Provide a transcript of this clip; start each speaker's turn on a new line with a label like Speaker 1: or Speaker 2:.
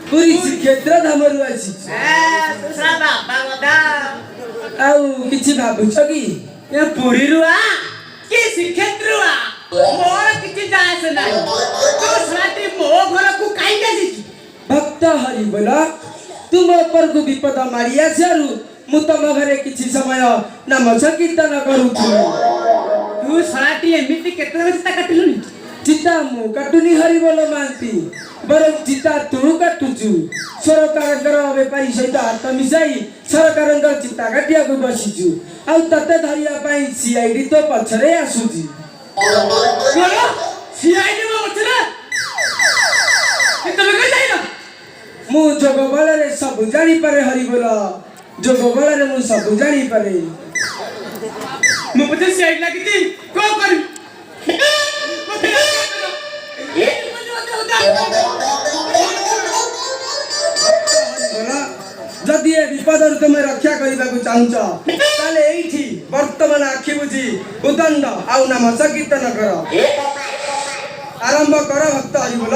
Speaker 1: पूरी श्रीक्षेत्र धामरू आसी
Speaker 2: दूसरा बाबा बता
Speaker 1: आउ किछि भाबुछ कि
Speaker 2: ये पुरी रुआ के श्रीक्षेत्र रुआ मोर किछि जायस ना तो सराटी मो घर को काई जासी
Speaker 1: भक्त हरि बोला तुम ऊपर को विपद मारी आसारु मु तम घरे किछि समय नाम संकीर्तन करूथि
Speaker 2: तू सराटी एमिति केते चिता काटिलुनी
Speaker 1: चिता मु काटुनी हरि बोल मानती बर चिता तू काटुचु सरकारंकर बेपारी सहित हाथ मिसाई सरकारंकर चिता काटिया को बसिचु आ तते धरिया पई सीआईडी तो पछरे आसुची
Speaker 2: बोलो सीआईडी में मछला तमे कहि जाइना
Speaker 1: मु जोग बल रे सब जानी पारे हरि बोल जोग बल रे मु सब जानी पारे
Speaker 2: मु पते सीआईडी लागिती को करी
Speaker 1: जदि ए विपद तुम रक्षा करने को चाहूच ताले एठी वर्तमान आखि बुझी उदंड आउ नाम संकीर्तन कर आरंभ कर भक्त हरि बोल